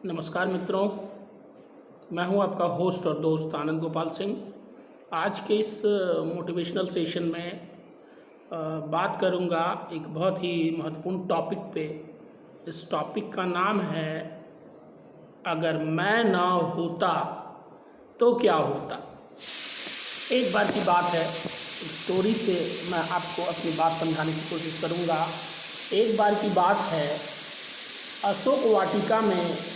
नमस्कार मित्रों, मैं हूं आपका होस्ट और दोस्त आनंद गोपाल सिंह। आज के इस मोटिवेशनल सेशन में बात करूंगा एक बहुत ही महत्वपूर्ण टॉपिक पे। इस टॉपिक का नाम है अगर मैं ना होता तो क्या होता। एक बार की बात है, एक स्टोरी से मैं आपको अपनी बात समझाने की कोशिश करूंगा। एक बार की बात है, अशोक वाटिका में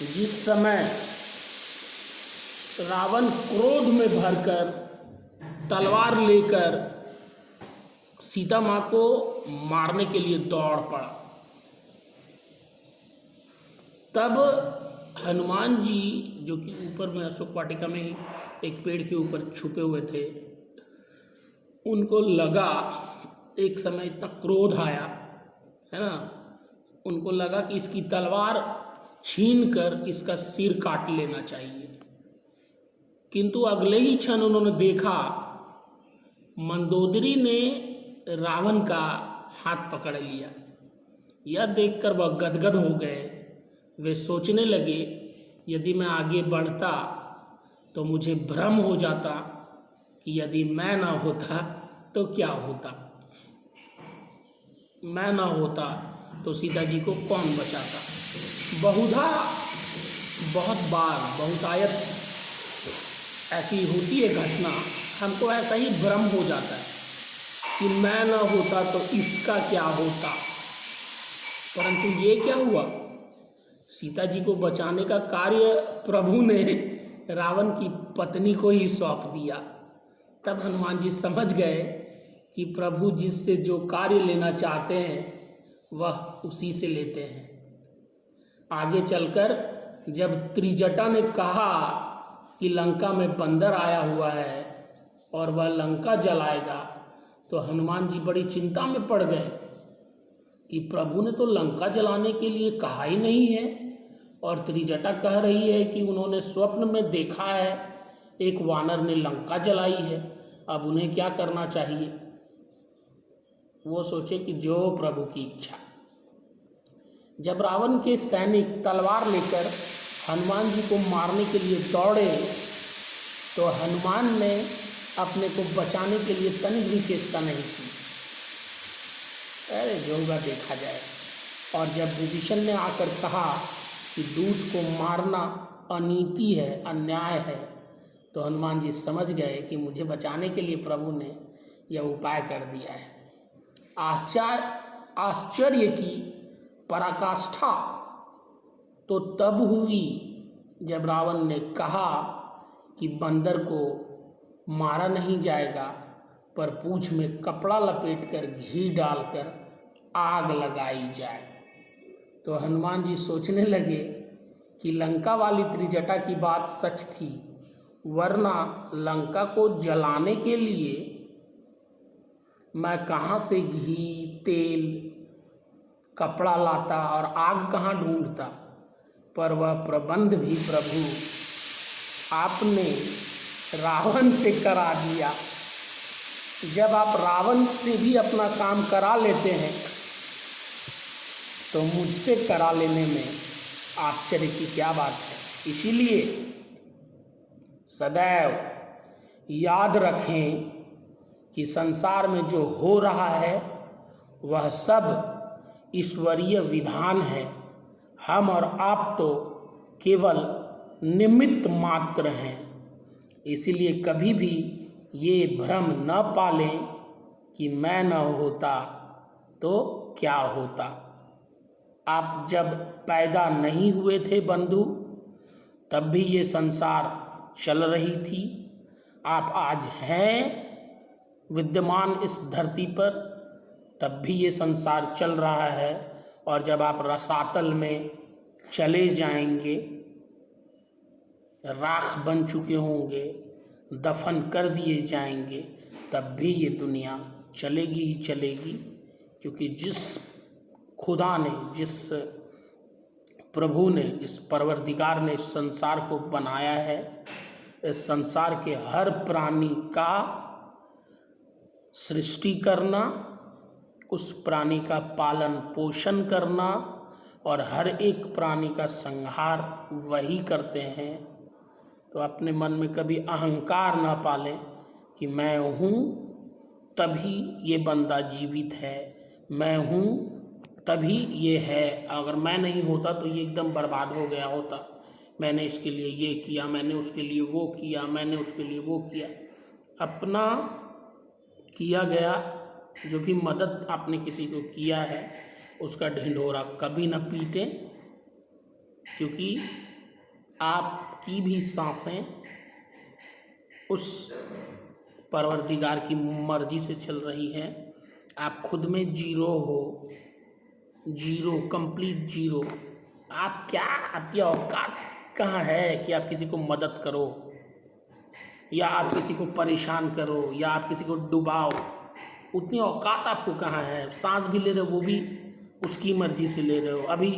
जिस समय रावण क्रोध में भरकर तलवार लेकर सीता माँ को मारने के लिए दौड़ पड़ा, तब हनुमान जी जो कि ऊपर में अशोक वाटिका में ही एक पेड़ के ऊपर छुपे हुए थे, उनको लगा, एक समय इतना क्रोध आया है ना, उनको लगा कि इसकी तलवार छीन कर इसका सिर काट लेना चाहिए। किंतु अगले ही क्षण उन्होंने देखा मंदोदरी ने रावण का हाथ पकड़ लिया। यह देखकर वह गदगद हो गए। वे सोचने लगे, यदि मैं आगे बढ़ता तो मुझे भ्रम हो जाता कि यदि मैं ना होता तो क्या होता। मैं ना होता तो सीता जी को कौन बचाता। बहुधा बहुत बार बहुतायत ऐसी होती है घटना, हमको ऐसा ही भ्रम हो जाता है कि मैं ना होता तो इसका क्या होता। परंतु ये क्या हुआ, सीता जी को बचाने का कार्य प्रभु ने रावण की पत्नी को ही सौंप दिया। तब हनुमान जी समझ गए कि प्रभु जिससे जो कार्य लेना चाहते हैं वह उसी से लेते हैं। आगे चलकर जब त्रिजटा ने कहा कि लंका में बंदर आया हुआ है और वह लंका जलाएगा, तो हनुमान जी बड़ी चिंता में पड़ गए कि प्रभु ने तो लंका जलाने के लिए कहा ही नहीं है, और त्रिजटा कह रही है कि उन्होंने स्वप्न में देखा है एक वानर ने लंका जलाई है, अब उन्हें क्या करना चाहिए। वो सोचे कि जो प्रभु की इच्छा। जब रावण के सैनिक तलवार लेकर हनुमान जी को मारने के लिए दौड़े, तो हनुमान ने अपने को बचाने के लिए तनिक भी चेष्टा नहीं की। अरे जो होगा देखा जाए। और जब विभीषण ने आकर कहा कि दूत को मारना अनीति है, अन्याय है, तो हनुमान जी समझ गए कि मुझे बचाने के लिए प्रभु ने यह उपाय कर दिया है। आश्चर्य की पराकाष्ठा तो तब हुई जब रावण ने कहा कि बंदर को मारा नहीं जाएगा, पर पूंछ में कपड़ा लपेटकर घी डालकर आग लगाई जाए। तो हनुमान जी सोचने लगे कि लंका वाली त्रिजटा की बात सच थी, वरना लंका को जलाने के लिए मैं कहाँ से घी, तेल, कपड़ा लाता और आग कहाँ ढूंढता। पर वह प्रबंध भी प्रभु आपने रावण से करा दिया। जब आप रावण से भी अपना काम करा लेते हैं तो मुझसे करा लेने में आश्चर्य की क्या बात है। इसीलिए सदैव याद रखें कि संसार में जो हो रहा है वह सब ईश्वरीय विधान है। हम और आप तो केवल निमित्त मात्र हैं। इसीलिए कभी भी ये भ्रम न पालें कि मैं न होता तो क्या होता। आप जब पैदा नहीं हुए थे बंधु, तब भी ये संसार चल रही थी। आप आज हैं विद्यमान इस धरती पर, तब भी ये संसार चल रहा है। और जब आप रसातल में चले जाएंगे, राख बन चुके होंगे, दफन कर दिए जाएंगे, तब भी ये दुनिया चलेगी ही चलेगी। क्योंकि जिस खुदा ने, जिस प्रभु ने, जिस परवरदिगार ने इस संसार को बनाया है, इस संसार के हर प्राणी का सृष्टि करना, उस प्राणी का पालन पोषण करना, और हर एक प्राणी का संहार वही करते हैं। तो अपने मन में कभी अहंकार ना पालें कि मैं हूँ तभी ये बंदा जीवित है, मैं हूँ तभी ये है, अगर मैं नहीं होता तो ये एकदम बर्बाद हो गया होता। मैंने इसके लिए ये किया, मैंने उसके लिए वो किया, मैंने उसके लिए वो किया। अपना किया गया जो भी मदद आपने किसी को किया है उसका ढिंढोरा कभी न पीटें, क्योंकि आपकी भी सांसें उस परवरदिगार की मर्जी से चल रही हैं। आप खुद में जीरो हो, जीरो, कंप्लीट जीरो। आप क्या, आपकी औकात कहाँ है कि आप किसी को मदद करो या आप किसी को परेशान करो या आप किसी को डुबाओ? उतनी औकात आपको कहाँ है? सांस भी ले रहे हो वो भी उसकी मर्जी से ले रहे हो। अभी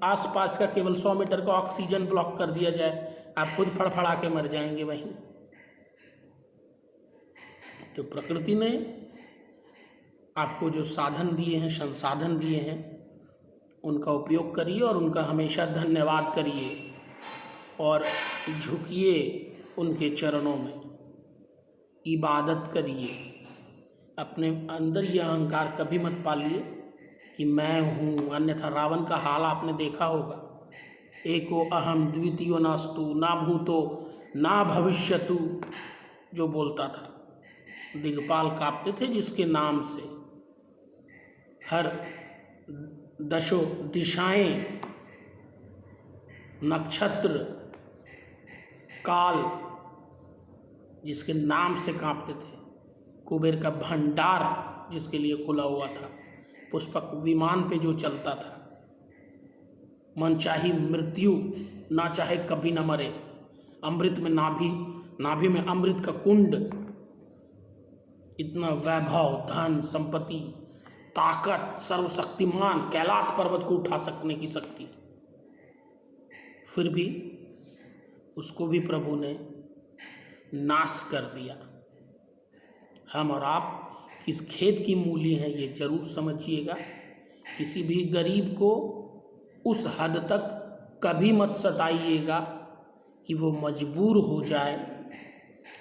आसपास का केवल 100 मीटर का ऑक्सीजन ब्लॉक कर दिया जाए, आप खुद फड़फड़ा के मर जाएंगे वहीं। तो प्रकृति ने आपको जो साधन दिए हैं, संसाधन दिए हैं, उनका उपयोग करिए और उनका हमेशा धन्यवाद करिए और झुकिए उनके चरणों में, इबादत करिए। अपने अंदर यह अहंकार कभी मत पालिए कि मैं हूँ, अन्यथा रावण का हाल आपने देखा होगा। एको अहम द्वितीयो नास्तु ना भूतो ना भविष्यतु जो बोलता था, दिग्पाल कांपते थे जिसके नाम से। हर दशों दिशाएं, नक्षत्र, काल जिसके नाम से कांपते थे। कुबेर का भंडार जिसके लिए खुला हुआ था, पुष्पक विमान पे जो चलता था, मनचाही मृत्यु ना चाहे कभी न मरे, अमृत में नाभि में अमृत का कुंड, इतना वैभव, धन, संपत्ति, ताकत, सर्वशक्तिमान, कैलाश पर्वत को उठा सकने की शक्ति, फिर भी उसको भी प्रभु ने नाश कर दिया। हम और आप किस खेत की मूली हैं ये जरूर समझिएगा। किसी भी गरीब को उस हद तक कभी मत सताइएगा कि वो मजबूर हो जाए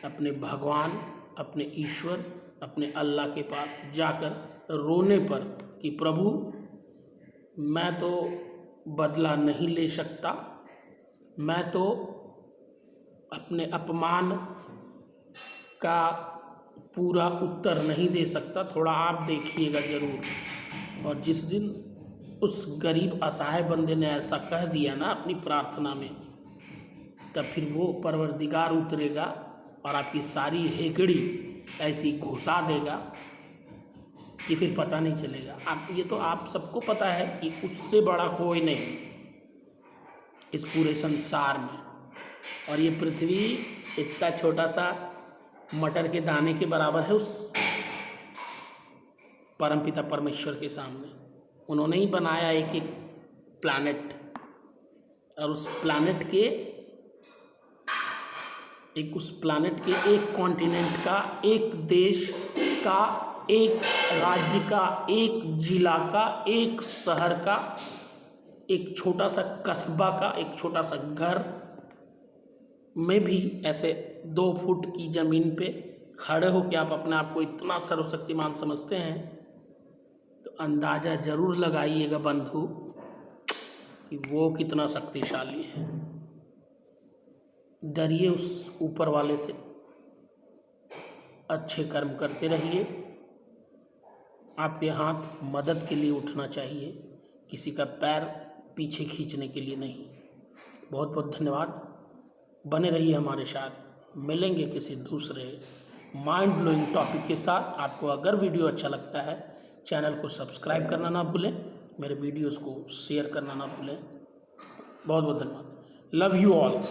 अपने भगवान, अपने ईश्वर, अपने अल्लाह के पास जाकर रोने पर कि प्रभु मैं तो बदला नहीं ले सकता, मैं तो अपने अपमान का पूरा उत्तर नहीं दे सकता, थोड़ा आप देखिएगा ज़रूर। और जिस दिन उस गरीब असहाय बंदे ने ऐसा कह दिया ना अपनी प्रार्थना में, तब फिर वो परवरदिगार उतरेगा और आपकी सारी हेकड़ी ऐसी घुसा देगा कि फिर पता नहीं चलेगा। आप ये तो आप सबको पता है कि उससे बड़ा कोई नहीं इस पूरे संसार में। और ये पृथ्वी इतना छोटा सा मटर के दाने के बराबर है उस परमपिता परमेश्वर के सामने। उन्होंने ही बनाया एक एक प्लैनेट, और उस प्लैनेट के एक कॉन्टिनेंट का, एक देश का, एक राज्य का, एक जिला का, एक शहर का, एक छोटा सा कस्बा का, एक छोटा सा घर में भी ऐसे 2 फुट की ज़मीन पे खड़े हो के आप अपने आप को इतना सर्वशक्तिमान समझते हैं, तो अंदाज़ा ज़रूर लगाइएगा बंधु कि वो कितना शक्तिशाली है। डरिए उस ऊपर वाले से, अच्छे कर्म करते रहिए। आपके हाथ मदद के लिए उठना चाहिए, किसी का पैर पीछे खींचने के लिए नहीं। बहुत बहुत धन्यवाद, बने रहिए हमारे साथ। मिलेंगे किसी दूसरे माइंड ब्लोइंग टॉपिक के साथ। आपको अगर वीडियो अच्छा लगता है, चैनल को सब्सक्राइब करना ना भूलें, मेरे वीडियोस को शेयर करना ना भूलें। बहुत बहुत धन्यवाद। Love you all.